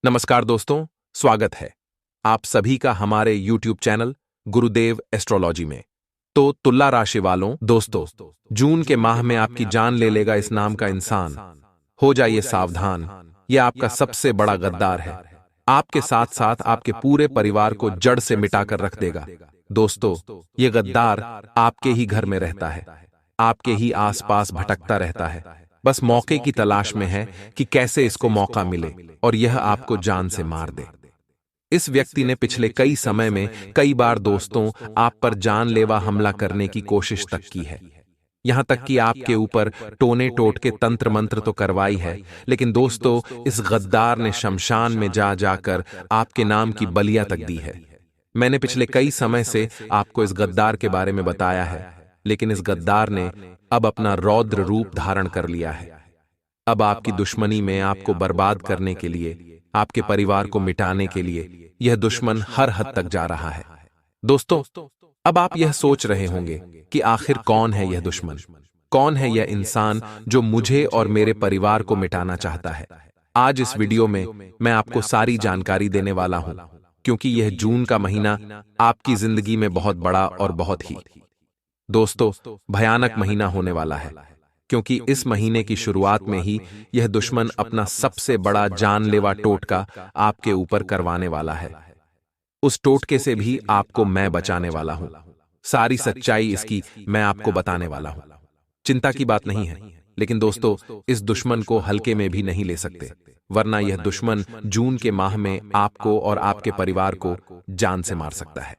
नमस्कार दोस्तों, स्वागत है आप सभी का हमारे YouTube चैनल गुरुदेव एस्ट्रोलॉजी में। तो तुला राशि वालों दोस्तों, जून के माह में आपकी जान ले लेगा इस नाम का इंसान। हो जाइए सावधान, यह आपका सबसे बड़ा गद्दार है। आपके साथ साथ आपके पूरे परिवार को जड़ से मिटाकर रख देगा। दोस्तों, यह गद्दार आपके ही घर में रहता है, आपके ही आसपास भटकता रहता है, बस मौके की तलाश में है कि कैसे इसको मौका मिले और यह आपको जान से मार दे। इस व्यक्ति ने पिछले कई समय में कई बार दोस्तों आप पर जानलेवा हमला करने की कोशिश तक की है। यहां तक कि आपके ऊपर टोने टोट के तंत्र मंत्र तो करवाई है, लेकिन दोस्तों इस गद्दार ने शमशान में जा जाकर आपके नाम की बलियां तक दी है। मैंने पिछले कई समय से आपको इस गद्दार के बारे में बताया है, लेकिन इस गद्दार ने अब अपना रौद्र रूप धारण कर लिया है। अब आपकी दुश्मनी में आपको बर्बाद करने के लिए, आपके परिवार को मिटाने के लिए यह दुश्मन हर हद तक जा रहा है। दोस्तों, अब आप यह सोच रहे होंगे कि आखिर कौन है यह दुश्मन, कौन है यह इंसान जो मुझे और मेरे परिवार को मिटाना चाहता है। आज इस वीडियो में मैं आपको सारी जानकारी देने वाला हूं, क्योंकि यह जून का महीना आपकी जिंदगी में बहुत बड़ा और बहुत ही दोस्तों भयानक महीना होने वाला है, क्योंकि इस महीने की शुरुआत में ही यह दुश्मन अपना सबसे बड़ा जानलेवा टोटका आपके ऊपर करवाने वाला है। उस टोटके से भी आपको मैं बचाने वाला हूं। सारी सच्चाई इसकी मैं आपको बताने वाला हूं। चिंता की बात नहीं है, लेकिन दोस्तों इस दुश्मन को हल्के में भी नहीं ले सकते, वरना यह दुश्मन जून के माह में आपको और आपके परिवार को जान से मार सकता है।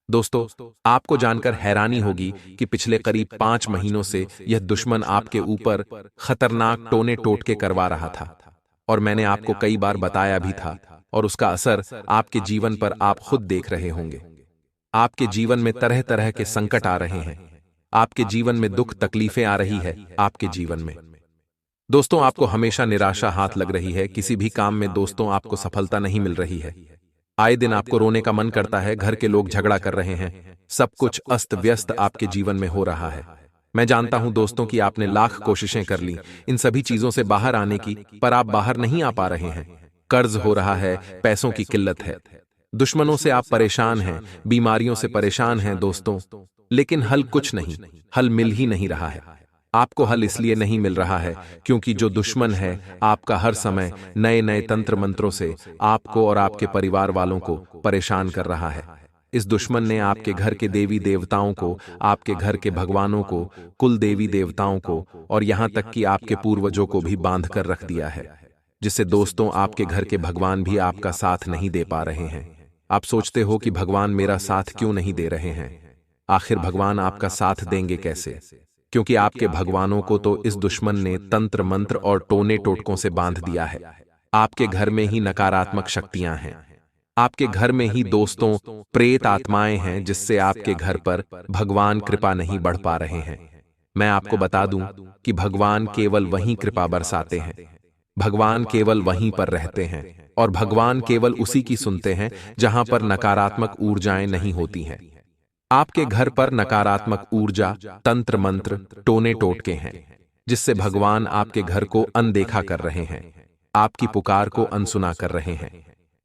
दोस्तों, आपको जानकर हैरानी होगी कि पिछले करीब 5 महीनों से यह दुश्मन आपके ऊपर खतरनाक टोने टोटके करवा रहा था, और मैंने आपको कई बार बताया भी था, और उसका असर आपके जीवन पर आप खुद देख रहे होंगे। आपके जीवन में तरह तरह के संकट आ रहे हैं, आपके जीवन में दुख तकलीफें आ रही है। आपके जीवन में दोस्तों आपको हमेशा निराशा हाथ लग रही है, किसी भी काम में दोस्तों आपको सफलता नहीं मिल रही है। आए दिन आपको रोने का मन करता है, घर के लोग झगड़ा कर रहे हैं, सब कुछ अस्त व्यस्त आपके जीवन में हो रहा है। मैं जानता हूं दोस्तों कि आपने लाख कोशिशें कर ली इन सभी चीजों से बाहर आने की, पर आप बाहर नहीं आ पा रहे हैं। कर्ज हो रहा है, पैसों की किल्लत है, दुश्मनों से आप परेशान हैं, बीमारियों से परेशान हैं दोस्तों, लेकिन हल कुछ नहीं, हल मिल ही नहीं रहा है। आपको हल इसलिए नहीं मिल रहा है क्योंकि जो दुश्मन है आपका हर समय नए नए तंत्र मंत्रों से आपको और आपके परिवार वालों को परेशान कर रहा है। इस दुश्मन ने आपके घर के देवी देवताओं को, आपके घर के भगवानों को, कुल देवी देवताओं को और यहां तक कि आपके पूर्वजों को भी बांध कर रख दिया है, जिससे दोस्तों आपके घर के भगवान भी आपका साथ नहीं दे पा रहे हैं। आप सोचते हो कि भगवान मेरा साथ क्यों नहीं दे रहे हैं। आखिर भगवान आपका साथ देंगे कैसे, क्योंकि आपके भगवानों को तो इस दुश्मन ने तंत्र मंत्र और टोने टोटकों से बांध दिया है। आपके घर में ही नकारात्मक शक्तियां हैं, आपके घर में ही दोस्तों प्रेत आत्माएं हैं, जिससे आपके घर पर भगवान कृपा नहीं बढ़ पा रहे हैं। मैं आपको बता दूं कि भगवान केवल वहीं कृपा बरसाते हैं, भगवान केवल वहीं पर रहते हैं, और भगवान केवल उसी की सुनते हैं जहां पर नकारात्मक ऊर्जाएं नहीं होती हैं। आपके घर पर नकारात्मक ऊर्जा, तंत्र मंत्र, टोने टोटके हैं, जिससे भगवान आपके घर को अनदेखा कर रहे हैं, आपकी पुकार को अनसुना कर रहे हैं।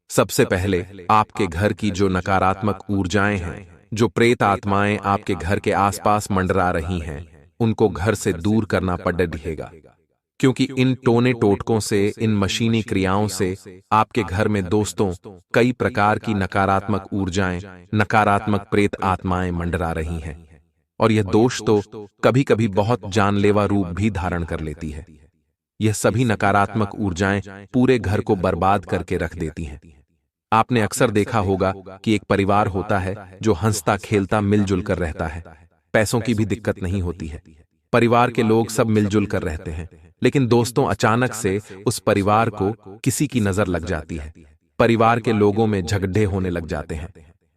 सबसे पहले आपके घर की जो नकारात्मक ऊर्जाएं हैं, जो प्रेत आत्माएं आपके घर के आसपास मंडरा रही हैं, उनको घर से दूर करना पड़ेगा, क्योंकि इन टोने टोटकों से, इन मशीनी क्रियाओं से आपके घर में दोस्तों कई प्रकार की नकारात्मक ऊर्जाएं, नकारात्मक प्रेत आत्माएं मंडरा रही हैं, और यह दोष तो कभी कभी बहुत जानलेवा रूप भी धारण कर लेती है। यह सभी नकारात्मक ऊर्जाएं पूरे घर को बर्बाद करके रख देती हैं। आपने अक्सर देखा होगा कि एक परिवार होता है जो हंसता खेलता मिलजुल कर रहता है, पैसों की भी दिक्कत नहीं होती है, परिवार के लोग सब मिलजुल कर रहते हैं, लेकिन दोस्तों अचानक से उस परिवार को किसी की नजर लग जाती है, परिवार के लोगों में झगड़े होने लग जाते हैं,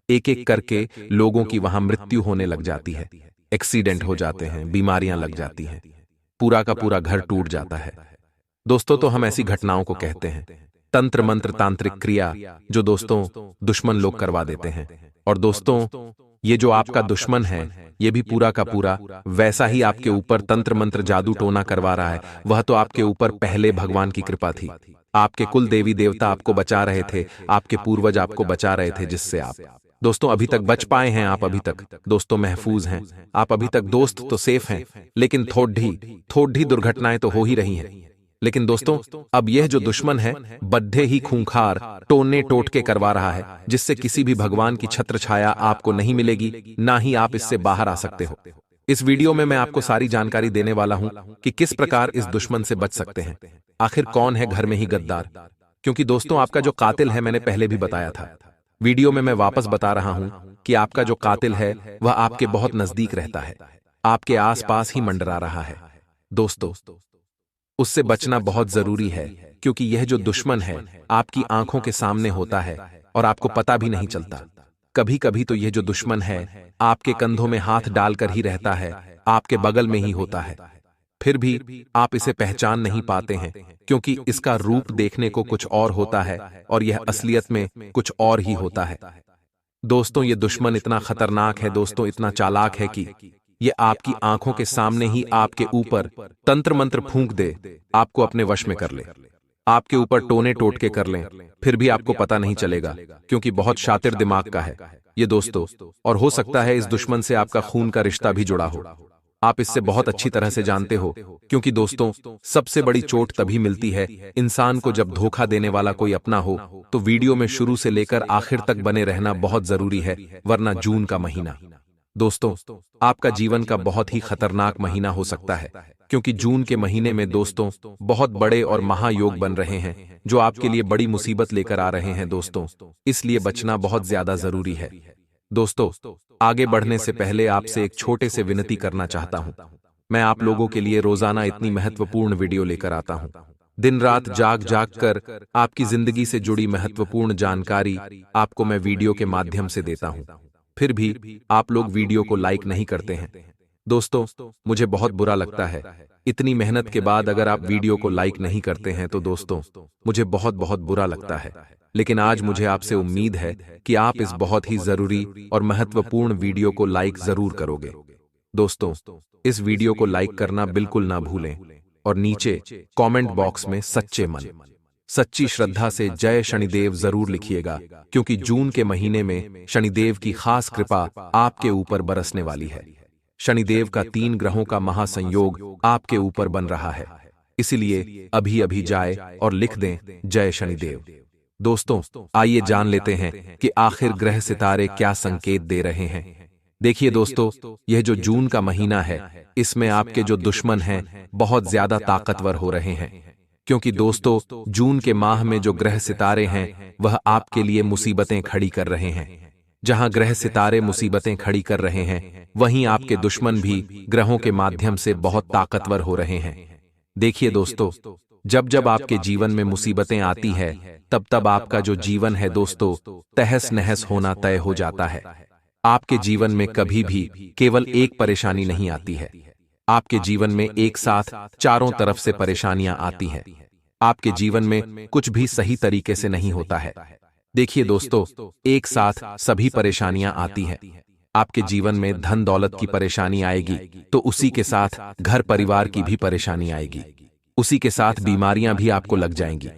एक एक करके लोगों की वहां मृत्यु होने लग जाती है, एक्सीडेंट हो जाते हैं, बीमारियां लग जाती हैं, पूरा का पूरा घर टूट जाता है। दोस्तों तो हम ऐसी घटनाओं को कहते हैं तंत्र मंत्र तांत्रिक क्रिया, जो दोस्तों दुश्मन लोग करवा देते हैं। और दोस्तों ये जो आपका दुश्मन है, ये भी पूरा का पूरा वैसा ही आपके ऊपर तंत्र मंत्र जादू टोना करवा रहा है। वह तो आपके ऊपर पहले भगवान की कृपा थी, आपके कुल देवी देवता आपको बचा रहे थे, आपके पूर्वज आपको बचा रहे थे, जिससे आप दोस्तों अभी तक बच पाए हैं। आप अभी तक दोस्तों महफूज हैं, आप अभी तक दोस्त तो सेफ हैं, लेकिन थोड़ी दुर्घटनाएं तो हो ही रही हैं। लेकिन दोस्तों अब यह जो दुश्मन है बड्ढे ही खूंखार टोने टोटके करवा रहा है, जिससे किसी भी भगवान की छत्र छाया आपको नहीं मिलेगी, ना ही आप इससे बाहर आ सकते हो। इस वीडियो में मैं आपको सारी जानकारी देने वाला हूं कि किस प्रकार इस दुश्मन से बच सकते हैं। आखिर कौन है घर में ही गद्दार? क्योंकि दोस्तों आपका जो कातिल है, मैंने पहले भी बताया था, वीडियो में मैं वापस बता रहा हूं कि आपका जो कातिल है वह आपके बहुत नजदीक रहता है, आपके आसपास ही मंडरा रहा है। दोस्तों उससे बचना बहुत जरूरी है, क्योंकि यह जो दुश्मन है आपकी आंखों के सामने होता है और आपको पता भी नहीं चलता। कभी कभी तो यह जो दुश्मन है आपके कंधों में हाथ डालकर ही रहता है, आपके बगल में ही होता है, फिर भी आप इसे पहचान नहीं पाते हैं, क्योंकि इसका रूप देखने को कुछ और होता है और यह असलियत में कुछ और ही होता है। दोस्तों ये दुश्मन इतना खतरनाक है, दोस्तों इतना चालाक है कि ये आपकी आंखों के सामने ही आपके ऊपर तंत्र मंत्र फूंक दे, आपको अपने वश में कर ले, आपके ऊपर टोने टोटके कर लें, फिर भी आपको पता नहीं चलेगा, क्योंकि बहुत शातिर दिमाग का है ये दोस्तों। और हो सकता है इस दुश्मन से आपका खून का रिश्ता भी जुड़ा हो, आप इससे बहुत अच्छी तरह से जानते हो, क्योंकि दोस्तों सबसे बड़ी चोट तभी मिलती है इंसान को जब धोखा देने वाला कोई अपना हो। तो वीडियो में शुरू से लेकर आखिर तक बने रहना बहुत जरूरी है, वरना जून का महीना दोस्तों आपका जीवन का बहुत ही खतरनाक महीना हो सकता है, क्योंकि जून के महीने में दोस्तों बहुत बड़े और महायोग बन रहे हैं, जो आपके लिए बड़ी मुसीबत लेकर आ रहे हैं दोस्तों, इसलिए बचना बहुत ज्यादा जरूरी है। दोस्तों आगे बढ़ने से पहले आपसे एक छोटे से विनती करना चाहता हूं। मैं आप लोगों के लिए रोजाना इतनी महत्वपूर्ण वीडियो लेकर आता हूं, दिन रात जाग जाग कर आपकी जिंदगी से जुड़ी महत्वपूर्ण जानकारी आपको मैं वीडियो के माध्यम से देता हूं, फिर भी आप लोग वीडियो को लाइक नहीं करते हैं। दोस्तों मुझे बहुत बुरा लगता है, इतनी मेहनत के बाद अगर आप वीडियो को लाइक नहीं करते हैं तो दोस्तों मुझे बहुत बहुत बुरा लगता है। लेकिन आज मुझे आपसे उम्मीद है कि आप इस बहुत ही जरूरी और महत्वपूर्ण वीडियो को लाइक जरूर करोगे। दोस्तों इस वीडियो को लाइक करना बिल्कुल ना भूलें और नीचे कमेंट बॉक्स में सच्चे मन सच्ची श्रद्धा से जय शनिदेव जरूर लिखिएगा, क्योंकि जून के महीने में शनिदेव की खास कृपा आपके ऊपर बरसने वाली है। शनिदेव का 3 ग्रहों का महासंयोग आपके ऊपर बन रहा है, इसलिए अभी अभी जाए और लिख दें जय शनिदेव। दोस्तों आइए जान लेते हैं कि आखिर ग्रह सितारे क्या संकेत दे रहे हैं। देखिए दोस्तों यह जो जून का महीना है, इसमें आपके जो दुश्मन हैं बहुत ज्यादा ताकतवर हो रहे हैं, क्योंकि दोस्तों जून के माह में जो ग्रह सितारे हैं वह आपके लिए मुसीबतें खड़ी कर रहे हैं। जहां ग्रह सितारे मुसीबतें खड़ी कर रहे हैं, वहीं आपके दुश्मन भी ग्रहों के माध्यम से बहुत ताकतवर हो रहे हैं। देखिए दोस्तों जब जब आपके जीवन में मुसीबतें आती है, तब तब आपका जो जीवन है दोस्तों तहस नहस होना तय हो जाता है। आपके जीवन में कभी भी केवल एक परेशानी नहीं आती है, आपके जीवन में एक साथ चारों तरफ से परेशानियां आती हैं। आपके जीवन में कुछ भी सही तरीके से नहीं होता है। देखिए दोस्तों एक साथ सभी परेशानियां आती हैं। आपके जीवन में धन दौलत की परेशानी आएगी, तो उसी के साथ घर परिवार की भी परेशानी आएगी, उसी के साथ बीमारियां भी आपको लग जाएंगी,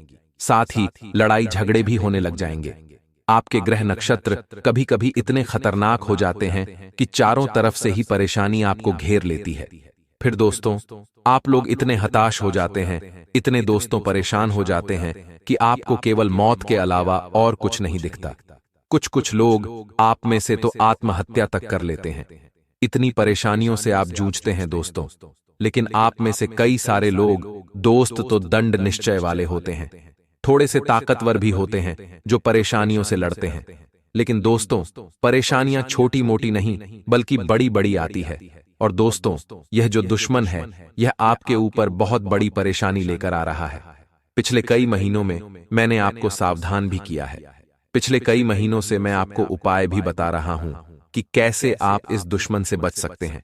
साथ ही लड़ाई झगड़े भी होने लग जाएंगे। आपके ग्रह नक्षत्र कभी कभी इतने खतरनाक हो जाते हैं कि चारों तरफ से ही परेशानी आपको घेर लेती है। फिर दोस्तों आप लोग इतने हताश हो जाते हैं, इतने दोस्तों परेशान हो जाते हैं कि आपको केवल मौत के अलावा और कुछ नहीं दिखता। कुछ लोग आप में से तो आत्महत्या तक कर लेते हैं। इतनी परेशानियों से आप जूझते हैं दोस्तों, लेकिन आप में से कई सारे लोग दोस्त तो दंड निश्चय वाले होते हैं, थोड़े से ताकतवर भी होते हैं जो परेशानियों से लड़ते हैं। लेकिन दोस्तों परेशानियां छोटी मोटी नहीं बल्कि बड़ी बड़ी आती है। और दोस्तों यह जो दुश्मन है यह आपके ऊपर बहुत बड़ी परेशानी लेकर आ रहा है। पिछले कई महीनों में मैंने आपको सावधान भी किया है, पिछले कई महीनों से मैं आपको उपाय भी बता रहा हूं कि कैसे आप इस दुश्मन से बच सकते हैं।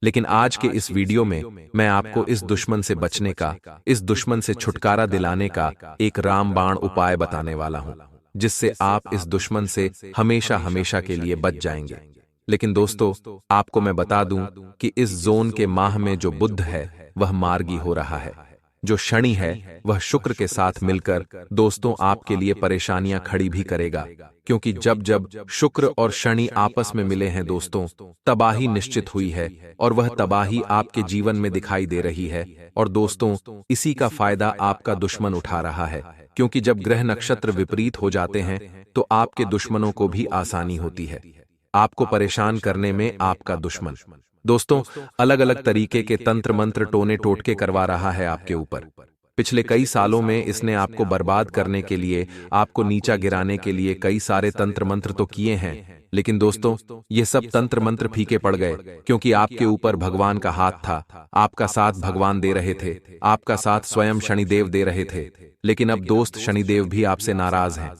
लेकिन आज के इस वीडियो में मैं आपको इस दुश्मन से बचने का, इस दुश्मन से छुटकारा दिलाने का एक रामबाण उपाय बताने वाला हूं, जिससे आप इस दुश्मन से हमेशा हमेशा के लिए बच जाएंगे। लेकिन दोस्तों, आपको मैं बता दूं कि इस जोन के माह में जो बुध है वह मार्गी हो रहा है, जो शनि है वह शुक्र के साथ मिलकर दोस्तों आपके लिए परेशानियां खड़ी भी करेगा, क्योंकि जब जब शुक्र और शनि आपस में मिले हैं दोस्तों, तबाही निश्चित हुई है और वह तबाही आपके जीवन में दिखाई दे रही है। और दोस्तों, इसी का फायदा आपका दुश्मन उठा रहा है, क्योंकि जब ग्रह नक्षत्र विपरीत हो जाते हैं तो आपके दुश्मनों को भी आसानी होती है आपको परेशान करने में। आपका दुश्मन दोस्तों अलग अलग तरीके के तंत्र मंत्र टोने टोटके करवा रहा है आपके ऊपर। पिछले कई सालों में इसने आपको बर्बाद करने के लिए, आपको नीचा गिराने के लिए कई सारे तंत्र मंत्र तो किए हैं, लेकिन दोस्तों ये सब तंत्र मंत्र फीके पड़ गए, क्योंकि आपके ऊपर भगवान का हाथ था। आपका साथ भगवान दे रहे थे, आपका साथ स्वयं शनिदेव दे रहे थे, लेकिन अब दोस्त शनिदेव भी आपसे नाराज हैं।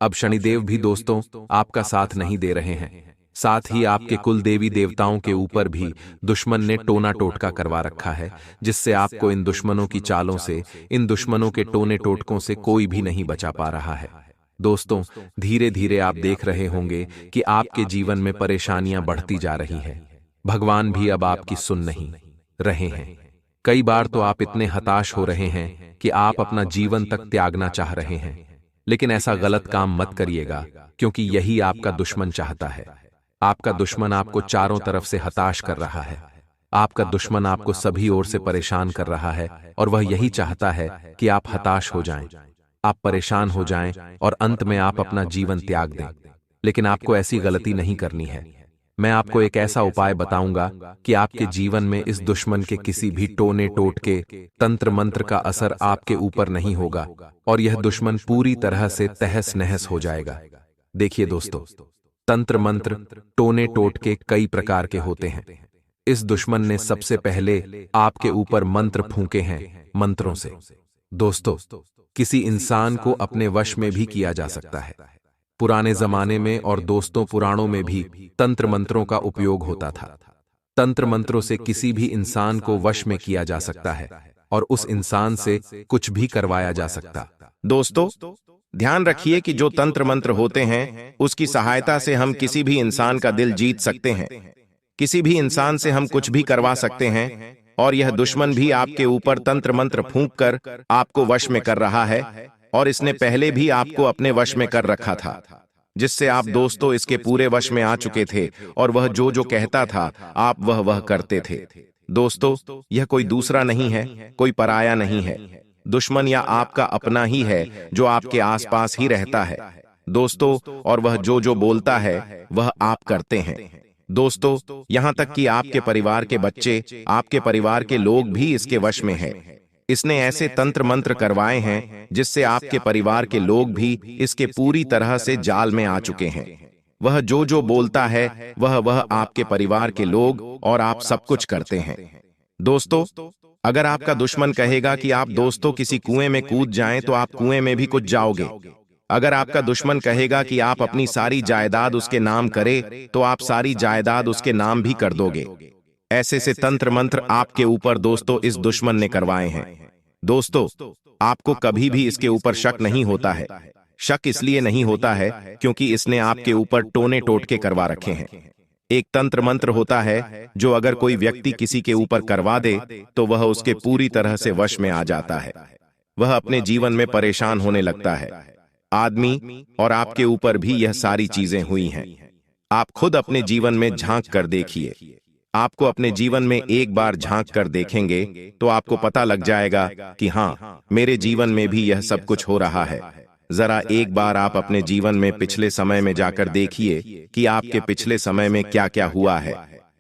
अब शनिदेव भी दोस्तों आपका साथ नहीं दे रहे हैं। साथ ही आपके कुल देवी देवताओं के ऊपर भी दुश्मन ने टोना टोटका करवा रखा है, जिससे आपको इन दुश्मनों की चालों से, इन दुश्मनों के टोने टोटकों से कोई भी नहीं बचा पा रहा है। दोस्तों धीरे धीरे आप देख रहे होंगे कि आपके जीवन में परेशानियां बढ़ती जा रही हैं। भगवान भी अब आपकी सुन नहीं रहे हैं। कई बार तो आप इतने हताश हो रहे हैं कि आप अपना जीवन तक त्यागना चाह रहे हैं, लेकिन ऐसा गलत काम मत करिएगा, क्योंकि यही आपका दुश्मन चाहता है। आपका दुश्मन आपको चारों तरफ से हताश कर रहा है। आपका दुश्मन आपको सभी ओर से परेशान कर रहा है और वह यही चाहता है कि आप हताश हो जाएं, आप परेशान हो जाएं और अंत में आप अपना जीवन त्याग दें। लेकिन आपको ऐसी गलती नहीं करनी है। मैं आपको एक ऐसा उपाय बताऊंगा कि आपके जीवन में इस दुश्मन के किसी भी टोने टोटके, तंत्र मंत्र का असर आपके ऊपर नहीं होगा और यह दुश्मन पूरी तरह से तहस नहस हो जाएगा। देखिए दोस्तों, तंत्र मंत्र टोने टोटके कई प्रकार के होते हैं। इस दुश्मन ने सबसे पहले आपके ऊपर मंत्र फूंके हैं मंत्रों से। दोस्तों किसी इंसान को अपने वश में भी किया जा सकता है। पुराने जमाने में और दोस्तों पुराणों में भी तंत्र मंत्रों का उपयोग होता था। तंत्र मंत्रों से किसी भी इंसान को वश में किया जा सकता है और उस इंसान से कुछ भी करवाया जा सकता। दोस्तों ध्यान रखिए कि जो तंत्र मंत्र होते हैं उसकी सहायता से हम किसी भी इंसान का दिल जीत सकते हैं, किसी भी इंसान से हम कुछ भी करवा सकते हैं। और यह दुश्मन भी आपके ऊपर तंत्र मंत्र फूंक कर आपको वश में कर रहा है और इसने पहले भी आपको अपने वश में कर रखा था, जिससे आप दोस्तों इसके पूरे वश में आ चुके थे और वह जो जो कहता था आप वह करते थे। दोस्तों यह कोई दूसरा नहीं है, कोई पराया नहीं है। दुश्मन या आपका अपना ही है जो आपके आसपास ही रहता है दोस्तों, और वह जो जो बोलता है वह आप करते हैं। दोस्तों यहां तक कि आपके परिवार के बच्चे, आपके परिवार के लोग भी इसके वश में हैं। इसने ऐसे तंत्र मंत्र करवाए हैं जिससे आपके परिवार के लोग भी इसके पूरी तरह से जाल में आ चुके हैं। वह जो जो बोलता है वह आपके परिवार के लोग और आप सब कुछ करते हैं। दोस्तों अगर आपका दुश्मन कहेगा कि आप दोस्तों किसी कुएं में कूद जाएं तो आप कुएं में भी कूद जाओगे। अगर आपका दुश्मन कहेगा कि आप अपनी सारी जायदाद उसके नाम करें तो आप सारी जायदाद उसके नाम भी कर दोगे। ऐसे से तंत्र मंत्र आपके ऊपर दोस्तों इस दुश्मन ने करवाए हैं। दोस्तों आपको कभी भी इसके ऊपर शक नहीं होता है। शक इसलिए नहीं होता है क्योंकि इसने आपके ऊपर टोने टोटके करवा रखे हैं। एक तंत्र मंत्र होता है जो अगर कोई व्यक्ति किसी के ऊपर करवा दे तो वह उसके पूरी तरह से वश में आ जाता है। वह अपने जीवन में परेशान होने लगता है। आदमी और आपके ऊपर भी यह सारी चीजें हुई हैं। आप खुद अपने जीवन में झांक कर देखिए। आपको अपने जीवन में एक बार झांक कर देखेंगे तो आपको पता लग जाएगा कि हाँ, मेरे जीवन में भी यह सब कुछ हो रहा है। जरा एक बार आप अपने जीवन में पिछले समय में जाकर देखिए कि आपके पिछले समय में क्या क्या हुआ है,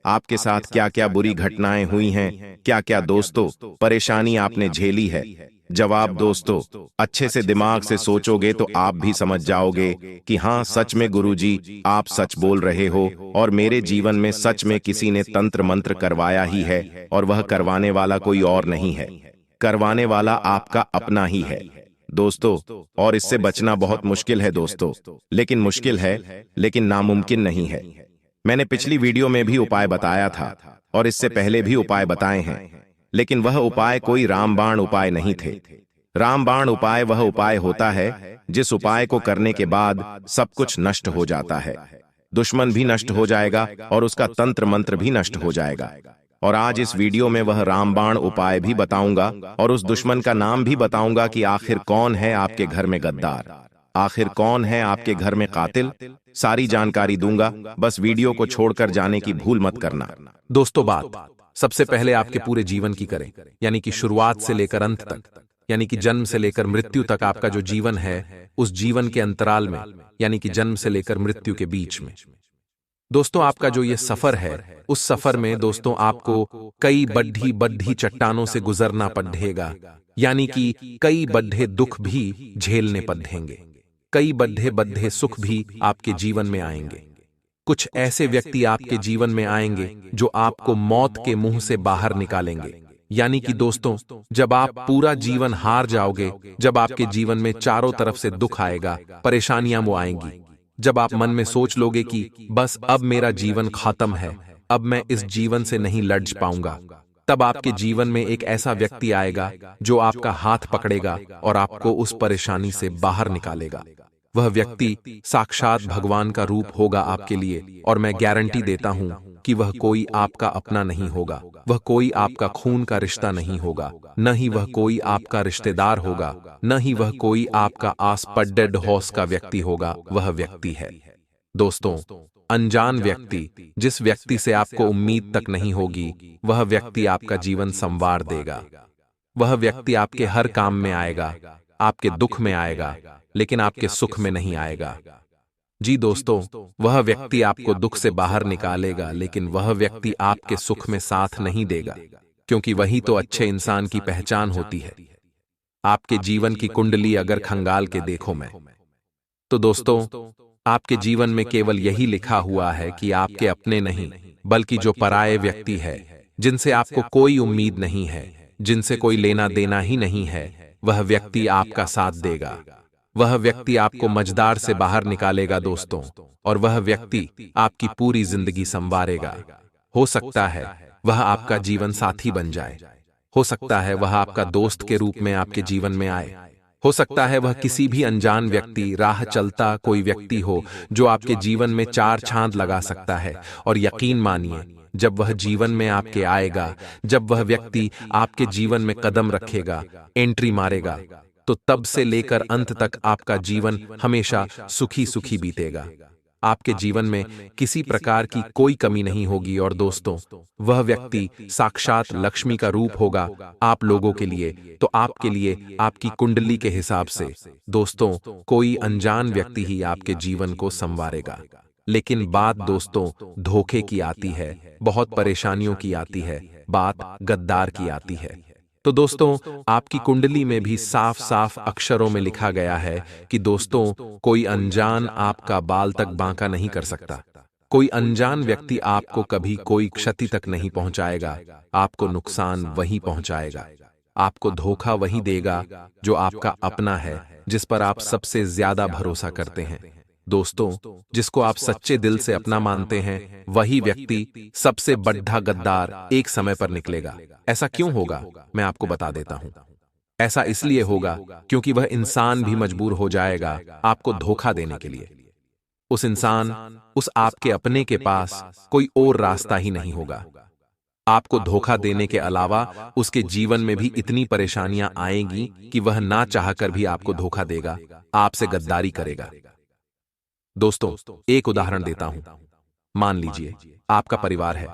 आपके साथ क्या क्या बुरी घटनाएं हुई हैं, क्या क्या दोस्तों परेशानी आपने झेली है। जवाब दोस्तों अच्छे से दिमाग से सोचोगे तो आप भी समझ जाओगे कि हाँ, सच में गुरुजी आप सच बोल रहे हो और मेरे जीवन में सच में किसी ने तंत्र मंत्र करवाया ही है और वह करवाने वाला कोई और नहीं है, करवाने वाला आपका अपना ही है दोस्तों। और इससे बचना बहुत मुश्किल है दोस्तों, लेकिन मुश्किल है लेकिन नामुमकिन नहीं है। मैंने पिछली वीडियो में भी उपाय बताया था और इससे पहले भी उपाय बताए हैं, लेकिन वह उपाय कोई रामबाण उपाय नहीं थे। रामबाण उपाय वह उपाय होता है जिस उपाय को करने के बाद सब कुछ नष्ट हो जाता है। दुश्मन भी नष्ट हो जाएगा और उसका तंत्र मंत्र भी नष्ट हो जाएगा। और आज इस वीडियो में वह रामबाण उपाय भी बताऊंगा और उस दुश्मन का नाम भी बताऊंगा कि आखिर कौन है आपके घर में गद्दार, आखिर कौन है आपके घर में कातिल। सारी जानकारी दूंगा, बस वीडियो को छोड़कर जाने की भूल मत करना। दोस्तों, बात सबसे पहले आपके पूरे जीवन की करें, यानी कि शुरुआत से लेकर अंत तक, यानी कि जन्म से लेकर मृत्यु तक आपका जो जीवन है, उस जीवन के अंतराल में, यानी कि जन्म से लेकर मृत्यु के बीच में। दोस्तों, आपका जो ये सफर है, उस सफर में दोस्तों आपको कई बड्ढी बड्ढी चट्टानों से गुजरना पड़ेगा, यानी कि कई बड्ढे दुख भी झेलने पड़ेंगे, कई बड्ढे बड्ढे सुख भी आपके जीवन में आएंगे। कुछ ऐसे व्यक्ति आपके जीवन में आएंगे जो आपको मौत के मुंह से बाहर निकालेंगे, यानी कि दोस्तों जब आप पूरा जीवन हार जाओगे, जब आपके जीवन में चारों तरफ से दुख आएगा, परेशानियां वो आएंगी, जब आप मन में सोच लोगे कि बस अब मेरा जीवन खत्म है, अब मैं इस जीवन से नहीं लड़ पाऊंगा, तब आपके जीवन में एक ऐसा व्यक्ति आएगा जो आपका हाथ पकड़ेगा और आपको उस परेशानी से बाहर निकालेगा। वह व्यक्ति साक्षात भगवान का रूप होगा आपके लिए, और मैं गारंटी देता हूं कि वह कोई आपका अपना नहीं होगा, वह कोई आपका खून का रिश्ता नहीं होगा, न ही वह कोई आपका रिश्तेदार होगा, न ही वह कोई आपका आस पास डेड हाउस का व्यक्ति होगा। वह व्यक्ति है दोस्तों अनजान व्यक्ति, जिस व्यक्ति से आपको उम्मीद तक नहीं होगी, वह व्यक्ति आपका जीवन संवार देगा। वह व्यक्ति आपके हर काम में आएगा, आपके दुख में आएगा, लेकिन आपके सुख में नहीं आएगा। जी दोस्तों, वह व्यक्ति आपको दुख से बाहर निकालेगा, लेकिन वह व्यक्ति आपके सुख में साथ नहीं देगा, क्योंकि वही तो अच्छे इंसान की पहचान होती है। आपके जीवन की कुंडली अगर खंगाल के देखो मैं, तो दोस्तों आपके जीवन में केवल यही लिखा हुआ है कि आपके अपने नहीं, बल्कि जो पराये व्यक्ति है, जिनसे आपको कोई उम्मीद नहीं है, जिनसे कोई लेना देना ही नहीं है, वह व्यक्ति आपका साथ देगा। वह व्यक्ति आपको मझदार से बाहर निकालेगा दोस्तों, और वह व्यक्ति आपकी पूरी जिंदगी संवारेगा। हो सकता है वह आपका जीवन साथी बन जाए, हो सकता है वह आपका दोस्त के रूप में आपके जीवन में आए, हो सकता है वह किसी भी अनजान व्यक्ति, राह चलता कोई व्यक्ति हो जो आपके जीवन में चार चांद लगा सकता है। और यकीन मानिए, जब वह जीवन में आपके आएगा, जब वह व्यक्ति आपके जीवन में कदम रखेगा, एंट्री मारेगा, तो तब से लेकर अंत तक आपका जीवन हमेशा सुखी सुखी बीतेगा। आपके जीवन में किसी प्रकार की कोई कमी नहीं होगी। और दोस्तों वह व्यक्ति साक्षात लक्ष्मी का रूप होगा आप लोगों के लिए, तो आपके लिए आपकी कुंडली के हिसाब से दोस्तों कोई अनजान व्यक्ति ही आपके जीवन को संवारेगा। लेकिन बात दोस्तों धोखे की आती है, बहुत परेशानियों की आती है, बात गद्दार की आती है। तो दोस्तों आपकी कुंडली में भी साफ साफ अक्षरों में लिखा गया है कि दोस्तों कोई अनजान आपका बाल तक बांका नहीं कर सकता, कोई अनजान व्यक्ति आपको कभी कोई क्षति तक नहीं पहुंचाएगा, आपको नुकसान वही पहुंचाएगा, आपको धोखा वही देगा जो आपका अपना है, जिस पर आप सबसे ज्यादा भरोसा करते हैं। दोस्तों जिसको आप सच्चे दिल से अपना मानते हैं, वही व्यक्ति सबसे बड़ा गद्दार एक समय पर निकलेगा। ऐसा क्यों होगा मैं आपको बता देता हूं। ऐसा इसलिए होगा क्योंकि वह इंसान भी मजबूर हो जाएगा आपको धोखा देने के लिए। उस इंसान, उस आपके अपने के पास कोई और रास्ता ही नहीं होगा। आपको धोखा देने के अलावा उसके जीवन में भी इतनी परेशानियां आएंगी कि वह ना चाहकर भी आपको धोखा देगा, आपसे गद्दारी करेगा। दोस्तों एक उदाहरण देता हूं। मान लीजिए आपका परिवार है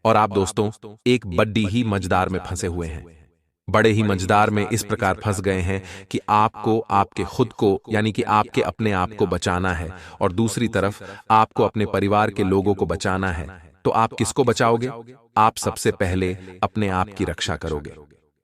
और आप दोस्तों एक बड़ी ही मझदार में फंसे हुए हैं। बड़े ही मझदार में इस प्रकार फंस गए हैं कि आपको आपके खुद को, यानी कि आपके अपने आप को बचाना है, और दूसरी तरफ आपको अपने परिवार के लोगों को बचाना है। तो आप किसको बचाओगे? आप सबसे पहले अपने आप की रक्षा करोगे।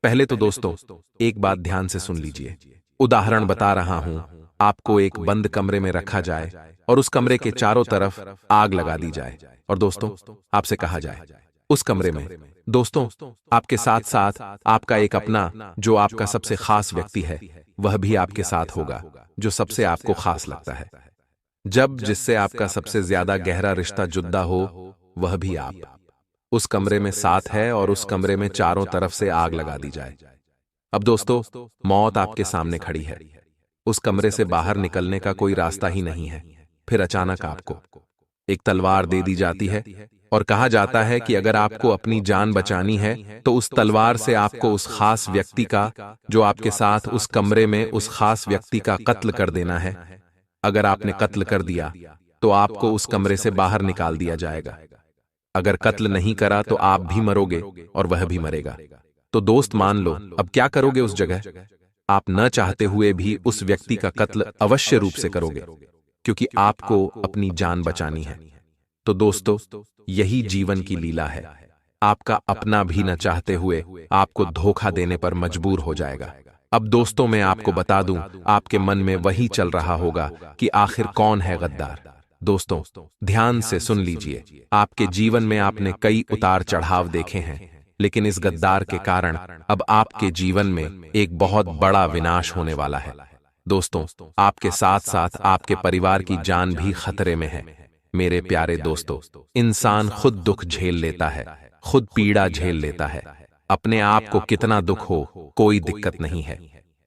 पहले तो दोस्तों एक बात ध्यान से सुन लीजिए। उदाहरण बता रहा हूं। आपको एक बंद कमरे में रखा जाए और उस कमरे के चारों तरफ आग लगा दी जाए, और दोस्तों आपसे कहा जाए उस कमरे में दोस्तों आपके साथ साथ आपका एक अपना, जो आपका सबसे खास व्यक्ति है, वह भी आपके साथ होगा, जो सबसे आपको खास लगता है। जब जिससे आपका सबसे ज्यादा गहरा रिश्ता जुड़ा हो, वह भी आप उस कमरे में साथ है और उस कमरे में चारों तरफ से आग लगा दी जाए। अब दोस्तों मौत आपके सामने खड़ी है, उस कमरे से बाहर निकलने का कोई रास्ता ही नहीं है। फिर अचानक आपको एक तलवार दे दी जाती है और कहा जाता है कि अगर आपको अपनी जान बचानी है तो उस तलवार से आपको उस खास व्यक्ति का, जो आपके साथ उस कमरे में उस खास व्यक्ति का कत्ल कर देना है। अगर आपने कत्ल कर दिया तो आपको उस कमरे से बाहर निकाल दिया जाएगा। अगर कत्ल नहीं करा तो आप भी मरोगे और वह भी मरेगा। तो दोस्त मान लो, अब क्या करोगे उस जगह? आप न चाहते हुए भी उस व्यक्ति का कत्ल अवश्य रूप से करोगे, क्योंकि आपको अपनी जान बचानी है। तो दोस्तों, यही जीवन की लीला है। आपका अपना भी न चाहते हुए आपको धोखा देने पर मजबूर हो जाएगा। अब दोस्तों, मैं आपको बता दूं, आपके मन में वही चल रहा होगा कि आखिर कौन है गद्दार। दोस्तों, ध्यान से सुन लीजिए। आपके जीवन में आपने कई उतार चढ़ाव देखे हैं, लेकिन इस गद्दार के कारण अब आपके जीवन में एक बहुत बड़ा विनाश होने वाला है। दोस्तों, आपके साथ साथ आपके परिवार की जान भी खतरे में है। मेरे प्यारे दोस्तों, इंसान खुद दुख झेल लेता है, खुद पीड़ा झेल लेता है। अपने आप को कितना दुख हो कोई दिक्कत नहीं है,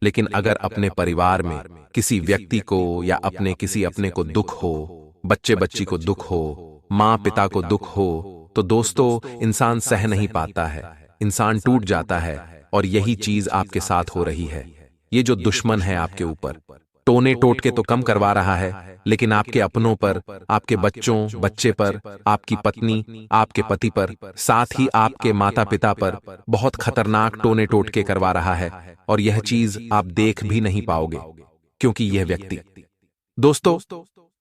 लेकिन अगर अपने परिवार में किसी व्यक्ति को या अपने किसी अपने को दुख हो, बच्चे बच्ची को दुख हो, माँ पिता को दुख हो, तो दोस्तों इंसान सह नहीं पाता है, इंसान टूट जाता है। और यही चीज आपके साथ हो रही है। ये जो दुश्मन है आपके ऊपर टोने टोट के तो कम करवा रहा है, लेकिन आपके अपनों पर, आपके बच्चों बच्चे पर, आपकी पत्नी, आपके पति पर, साथ ही आपके माता पिता पर बहुत खतरनाक टोने टोट के करवा रहा है। और यह चीज आप देख भी नहीं पाओगे, क्योंकि यह व्यक्ति, दोस्तों,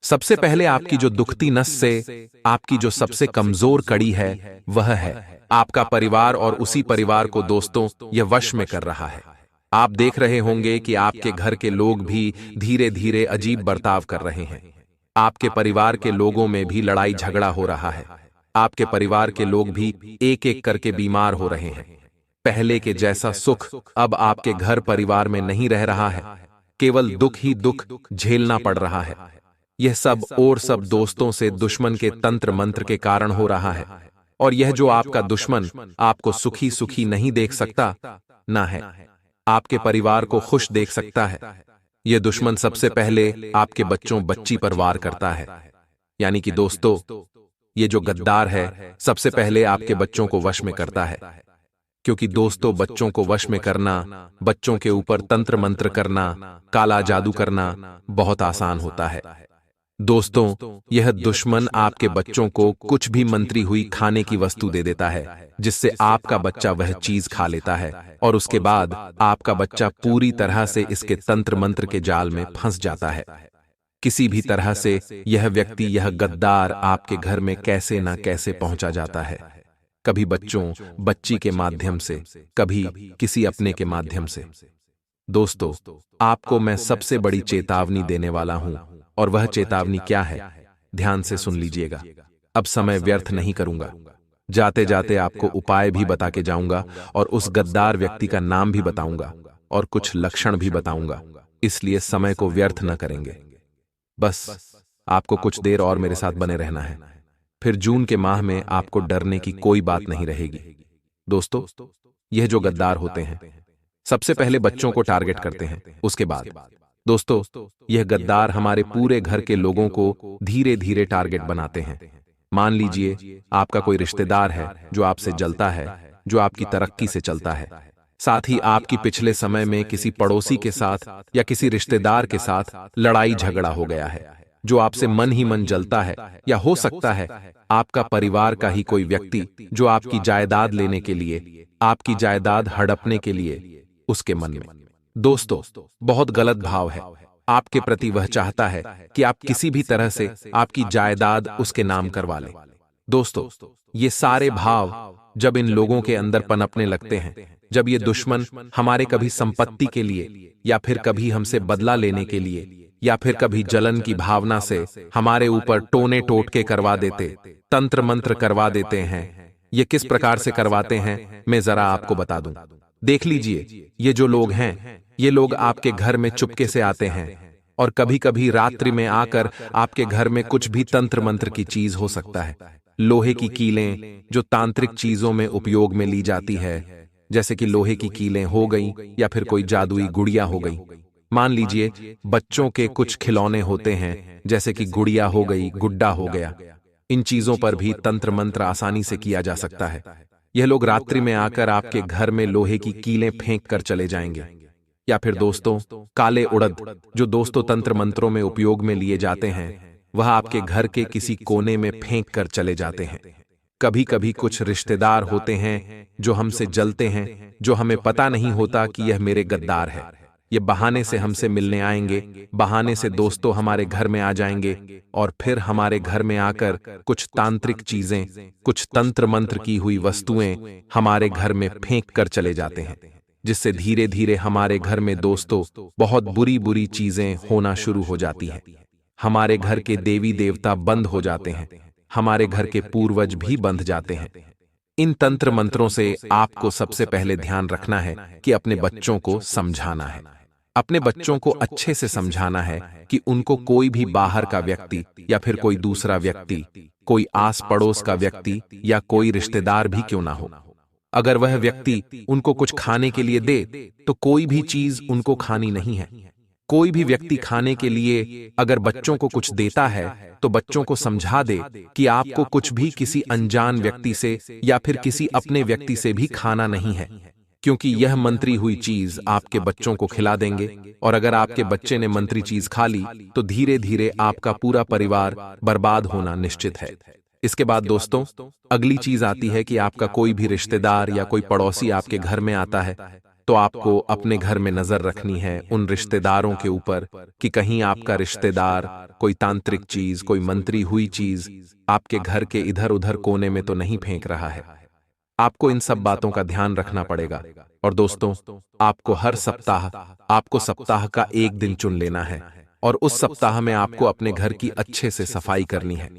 सबसे पहले आपकी जो दुखती नस से आपकी जो सबसे कमजोर कड़ी है वह है आपका परिवार, और उसी परिवार को दोस्तों यह वश में कर रहा है। आप देख रहे होंगे कि आपके घर के लोग भी धीरे धीरे अजीब बर्ताव कर रहे हैं। आपके परिवार के लोगों में भी लड़ाई झगड़ा हो रहा है। आपके परिवार के लोग भी एक एक करके बीमार हो रहे हैं। पहले के जैसा सुख अब आपके घर परिवार में नहीं रह रहा है, केवल दुख ही दुख झेलना पड़ रहा है। यह सब और सब दोस्तों से दुश्मन के तंत्र मंत्र के कारण हो रहा है। और यह जो आपका दुश्मन आपको सुखी सुखी नहीं देख सकता ना है, आपके परिवार को खुश देख सकता है। यह दुश्मन सबसे पहले आपके बच्चों बच्ची पर वार करता है। यानी कि दोस्तों, ये जो गद्दार है सबसे पहले आपके बच्चों को वश में करता है, क्योंकि दोस्तों बच्चों को वश में करना, बच्चों के ऊपर तंत्र मंत्र करना, काला जादू करना बहुत आसान होता है। दोस्तों, यह दुश्मन आपके बच्चों को कुछ भी मंत्री हुई खाने की वस्तु दे देता है, जिससे आपका बच्चा वह चीज खा लेता है, और उसके बाद आपका बच्चा पूरी तरह से इसके तंत्र मंत्र के जाल में फंस जाता है। किसी भी तरह से यह व्यक्ति, यह गद्दार आपके घर में कैसे ना कैसे पहुंचा जाता है, कभी बच्चों बच्ची के माध्यम से, कभी किसी अपने के माध्यम से। दोस्तों, आपको मैं सबसे बड़ी चेतावनी देने वाला हूं, और वह चेतावनी क्या है, ध्यान से सुन लीजिएगा। अब समय व्यर्थ नहीं करूंगा, जाते जाते आपको उपाय भी बता के जाऊंगा, और उस गद्दार व्यक्ति का नाम भी बताऊंगा, और कुछ लक्षण भी बताऊंगा। इसलिए समय को व्यर्थ न करेंगे। बस आपको कुछ देर और मेरे साथ बने रहना है, फिर जून के माह में आपको डरने की कोई बात नहीं रहेगी। दोस्तों, यह जो गद्दार होते हैं सबसे पहले बच्चों को टारगेट करते हैं। उसके बाद दोस्तों, यह गद्दार हमारे पूरे घर के लोगों को धीरे धीरे टारगेट बनाते हैं। मान लीजिए आपका कोई रिश्तेदार है जो आपसे जलता है, जो आपकी तरक्की से चलता है। साथ ही आपकी पिछले समय में किसी पड़ोसी के साथ या किसी रिश्तेदार के साथ लड़ाई झगड़ा हो गया है, जो आपसे मन ही मन जलता है। या हो सकता है आपका परिवार का ही कोई व्यक्ति जो आपकी जायदाद लेने के लिए, आपकी जायदाद हड़पने के लिए उसके मन में दोस्तों बहुत गलत भाव है आपके प्रति। वह चाहता है कि आप किसी भी तरह से आपकी जायदाद उसके नाम करवा लें। दोस्तों, ये सारे भाव जब इन लोगों के अंदर पनपने लगते हैं, जब ये दुश्मन हमारे कभी संपत्ति के लिए, या फिर कभी हमसे बदला लेने के लिए, या फिर कभी जलन की भावना से हमारे ऊपर टोने टोटके करवा देते, तंत्र मंत्र करवा देते हैं, ये किस प्रकार से करवाते हैं मैं जरा आपको बता दूं। देख लीजिए, ये जो लोग हैं, ये लोग आपके घर में चुपके से आते हैं, और कभी कभी रात्रि में आकर आपके घर में कुछ भी तंत्र मंत्र की चीज हो सकता है। लोहे की कीलें जो तांत्रिक चीजों में उपयोग में ली जाती है, जैसे कि लोहे की कीलें हो गई, या फिर कोई जादुई गुड़िया हो गई। मान लीजिए बच्चों के कुछ खिलौने होते हैं, जैसे कि गुड़िया हो गई, गुड्डा हो गया, इन चीजों पर भी तंत्र मंत्र आसानी से किया जा सकता है। यह लोग रात्रि में आकर आपके घर में लोहे की कीलें फेंक कर चले जाएंगे। या फिर दोस्तों, काले उड़द, जो दोस्तों तंत्र मंत्रों में उपयोग में लिए जाते हैं, वह आपके घर के किसी कोने में फेंक कर चले जाते हैं। कभी कभी कुछ रिश्तेदार होते हैं जो हमसे जलते हैं, जो हमें पता नहीं होता कि यह मेरे गद्दार है। ये बहाने से हमसे मिलने आएंगे, बहाने से दोस्तों हमारे घर में आ जाएंगे और फिर हमारे घर में आकर कुछ तांत्रिक चीजें, कुछ तंत्र मंत्र की हुई वस्तुएं हमारे घर में फेंक कर चले जाते हैं, जिससे धीरे धीरे हमारे घर में दोस्तों बहुत बुरी बुरी चीजें होना शुरू हो जाती हैं। हमारे घर के देवी देवता बंद हो जाते हैं, हमारे घर के पूर्वज भी बंध जाते हैं। इन तंत्र मंत्रों से आपको सबसे पहले ध्यान रखना है कि अपने बच्चों को समझाना है। अपने बच्चों को अच्छे से समझाना है कि उनको कोई भी बाहर का व्यक्ति या फिर कोई दूसरा व्यक्ति, कोई आस पड़ोस का व्यक्ति या कोई रिश्तेदार भी क्यों ना हो, अगर वह व्यक्ति उनको कुछ खाने के लिए दे तो कोई भी चीज उनको खानी नहीं है। कोई भी व्यक्ति खाने के लिए अगर बच्चों को कुछ देता है तो बच्चों को समझा दे कि आपको कुछ भी किसी अनजान व्यक्ति से या फिर किसी अपने व्यक्ति से भी खाना नहीं है, क्योंकि यह मंत्री हुई चीज आपके बच्चों को खिला देंगे और अगर आपके बच्चे ने मंत्री चीज खा ली तो धीरे धीरे आपका पूरा परिवार बर्बाद होना निश्चित है। इसके बाद दोस्तों, अगली चीज आती है कि आपका कोई भी रिश्तेदार या कोई पड़ोसी आपके घर में आता है तो आपको अपने घर में नजर रखनी है उन रिश्तेदारों के ऊपर कि कहीं आपका रिश्तेदार कोई तांत्रिक चीज, कोई मंत्री हुई चीज आपके घर के इधर उधर कोने में तो नहीं फेंक रहा है। आपको इन सब बातों का ध्यान रखना पड़ेगा। और दोस्तों, आपको सप्ताह का एक दिन चुन लेना है और उस सप्ताह में आपको अपने घर की अच्छे से सफाई करनी है।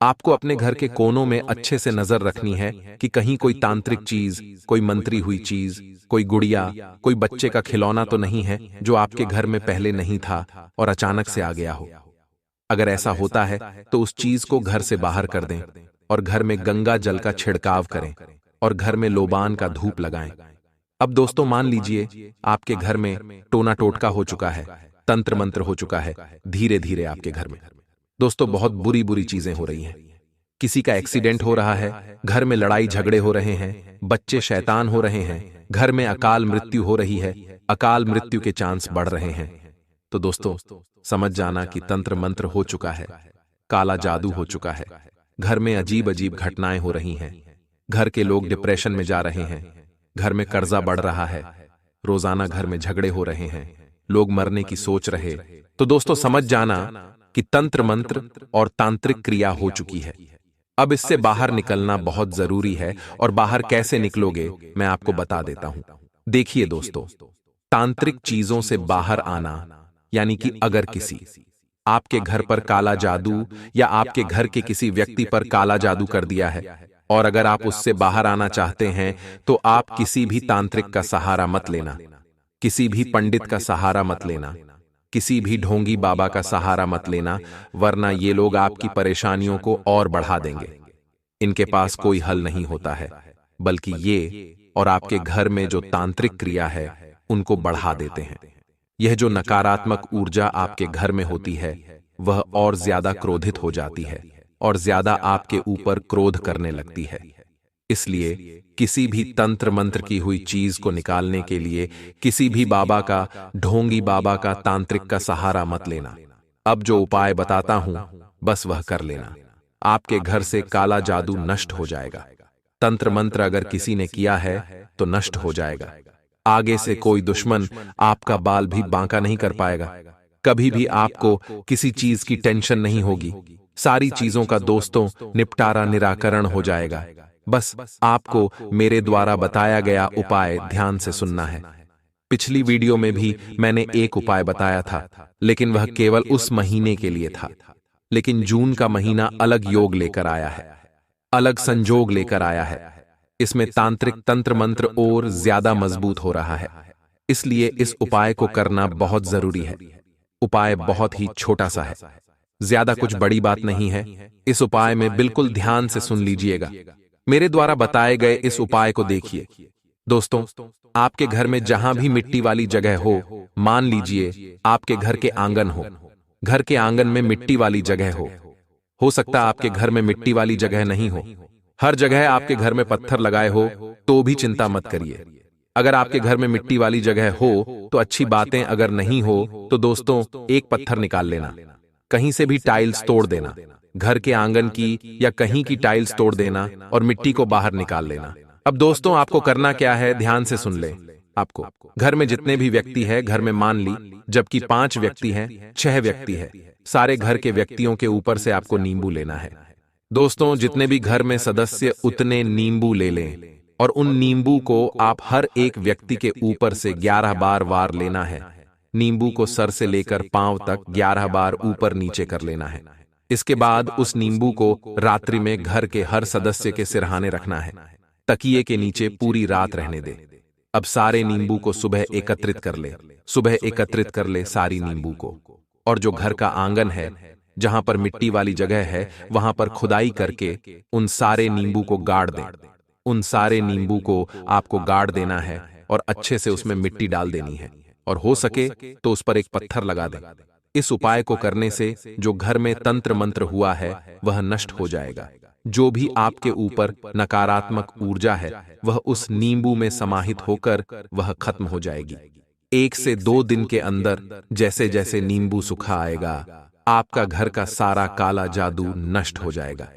आपको अपने घर के कोनों में अच्छे से नजर रखनी है कि कहीं कोई तांत्रिक चीज, कोई मंत्री हुई चीज, कोई गुड़िया, कोई बच्चे का खिलौना तो नहीं है जो आपके घर में पहले नहीं था और अचानक से आ गया हो। अगर ऐसा होता है तो उस चीज को घर से बाहर कर दें और घर में गंगा जल का छिड़काव करें और घर में लोबान का धूप लगाएं। अब दोस्तों, मान लीजिए आपके घर में टोना टोटका हो चुका है, तंत्र मंत्र हो चुका है धीरे धीरे आपके घर में। दोस्तों, बहुत बुरी बुरी चीजें हो रही हैं। किसी का एक्सीडेंट हो रहा है, घर में लड़ाई झगड़े हो रहे हैं, बच्चे शैतान हो रहे हैं, घर में अकाल मृत्यु हो रही है, अकाल मृत्यु के चांस बढ़ रहे हैं। तो दोस्तों, समझ जाना कि तंत्र मंत्र हो चुका है, काला जादू हो चुका है। घर में अजीब अजीब घटनाएं हो रही हैं, घर के लोग डिप्रेशन में जा रहे हैं, घर में कर्जा बढ़ रहा है, रोजाना घर में झगड़े हो रहे हैं, लोग मरने की सोच रहे। तो दोस्तों, समझ जाना कि तंत्र मंत्र और तांत्रिक क्रिया हो चुकी है। अब इससे बाहर निकलना बहुत जरूरी है और बाहर कैसे निकलोगे मैं आपको बता देता हूं। देखिए दोस्तों, तांत्रिक चीजों से बाहर आना यानी कि अगर किसी आपके घर पर काला जादू या आपके घर के किसी व्यक्ति पर काला जादू कर दिया है और अगर आप उससे बाहर आना चाहते हैं तो आप किसी भी तांत्रिक का सहारा मत लेना, किसी भी पंडित का सहारा मत लेना, किसी भी ढोंगी बाबा का सहारा मत लेना, वरना ये लोग आपकी परेशानियों को और बढ़ा देंगे। इनके पास कोई हल नहीं होता है, बल्कि ये और आपके घर में जो तांत्रिक क्रिया है उनको बढ़ा देते हैं। यह जो नकारात्मक ऊर्जा आपके घर में होती है वह और ज्यादा क्रोधित हो जाती है और ज्यादा आपके ऊपर क्रोध करने लगती है। इसलिए किसी भी तंत्र मंत्र की हुई चीज को निकालने के लिए किसी भी बाबा का, ढोंगी बाबा का, तांत्रिक का सहारा मत लेना। अब जो उपाय बताता हूं बस वह कर लेना, आपके घर से काला जादू नष्ट हो जाएगा। तंत्र मंत्र अगर किसी ने किया है तो नष्ट हो जाएगा। आगे से कोई दुश्मन आपका बाल भी बांका नहीं कर पाएगा। कभी भी आपको किसी चीज की टेंशन नहीं होगी। सारी चीजों का दोस्तों निपटारा, निराकरण हो जाएगा। बस आपको मेरे द्वारा बताया गया उपाय ध्यान से सुनना है। पिछली वीडियो में भी मैंने एक उपाय बताया था, लेकिन वह केवल उस महीने के लिए था। लेकिन जून का महीना अलग योग लेकर आया है, अलग संजोग लेकर आया है। इसमें तांत्रिक तंत्र मंत्र और ज्यादा मजबूत हो रहा है, इसलिए इस उपाय को करना बहुत जरूरी है। उपाय बहुत ही छोटा सा है, ज्यादा कुछ बड़ी बात नहीं है। इस उपाय में बिल्कुल ध्यान से सुन लीजिएगा। मेरे द्वारा बताए गए इस उपाय को देखिए। दोस्तों, आपके घर में जहां भी मिट्टी वाली जगह हो, मान लीजिए आपके घर के आंगन हो, घर के आंगन में मिट्टी वाली जगह हो, हो सकता है आपके घर में मिट्टी वाली जगह नहीं हो, हर जगह आपके घर में पत्थर लगाए हो, तो भी चिंता मत करिए। अगर आपके घर में मिट्टी वाली जगह हो तो अच्छी बातें, अगर नहीं हो तो दोस्तों एक पत्थर निकाल लेना, कहीं से भी टाइल्स तोड़ देना, घर के आंगन की या कहीं की टाइल्स तोड़ देना और मिट्टी को बाहर निकाल लेना। अब दोस्तों आपको करना क्या है, ध्यान से सुन ले। आपको घर में जितने भी व्यक्ति है, घर में मान ली जबकि 5 व्यक्ति हैं, 6 व्यक्ति है, सारे घर के व्यक्तियों के ऊपर से आपको नींबू लेना है। दोस्तों जितने भी घर में सदस्य उतने नींबू ले लें और उन नींबू को आप हर एक व्यक्ति के ऊपर से 11 बार वार लेना है। नींबू को सर से लेकर पांव तक 11 बार ऊपर नीचे कर लेना है। इसके बाद उस नींबू को रात्रि में घर के हर सदस्य के सिरहाने रखना है, तकिए के नीचे पूरी रात रहने दे। अब सारे नींबू को सुबह एकत्रित कर ले, सुबह एकत्रित कर ले सारी नींबू को, और जो घर का आंगन है जहां पर मिट्टी वाली जगह है वहां पर खुदाई करके उन सारे नींबू को गाड़ दे। उन सारे नींबू को आपको गाड़ देना है और अच्छे से उसमें मिट्टी डाल देनी है, और हो सके तो उस पर एक पत्थर लगा दे। इस उपाय को करने से जो घर में तंत्र मंत्र हुआ है वह नष्ट हो जाएगा। जो भी आपके ऊपर नकारात्मक ऊर्जा है वह उस नींबू में समाहित होकर वह खत्म हो जाएगी। 1 से 2 दिन के अंदर जैसे जैसे नींबू सूखा आएगा आपका घर का सारा काला जादू नष्ट हो जाएगा।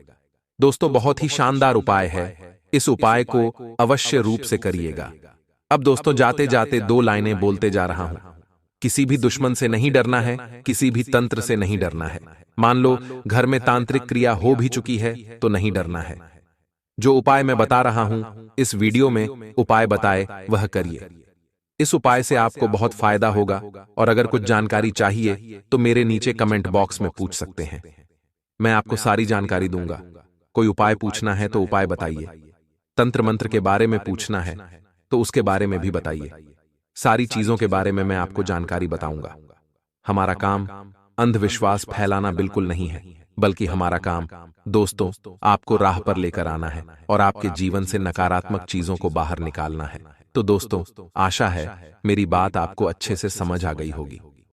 दोस्तों बहुत ही शानदार उपाय है, इस उपाय को अवश्य रूप से करिएगा। अब दोस्तों जाते जाते 2 लाइनें बोलते जा रहा हूं। किसी भी दुश्मन से नहीं डरना है, किसी भी तंत्र से नहीं डरना है। मान लो घर में तांत्रिक क्रिया हो भी चुकी है तो नहीं डरना है। जो उपाय मैं बता रहा हूं इस वीडियो में उपाय बताए वह करिए। इस उपाय से आपको बहुत फायदा होगा, और अगर कुछ जानकारी चाहिए तो मेरे नीचे कमेंट बॉक्स में पूछ सकते हैं, मैं आपको सारी जानकारी दूंगा। कोई उपाय पूछना है तो उपाय बताइए, तंत्र मंत्र के बारे में पूछना है तो उसके बारे में भी बताइए। सारी चीजों के बारे में मैं आपको जानकारी बताऊंगा। हमारा काम अंधविश्वास फैलाना बिल्कुल नहीं है, बल्कि हमारा काम दोस्तों आपको राह पर लेकर आना है और आपके जीवन से नकारात्मक चीजों को बाहर निकालना है। तो दोस्तों आशा है मेरी बात आपको अच्छे से समझ आ गई होगी।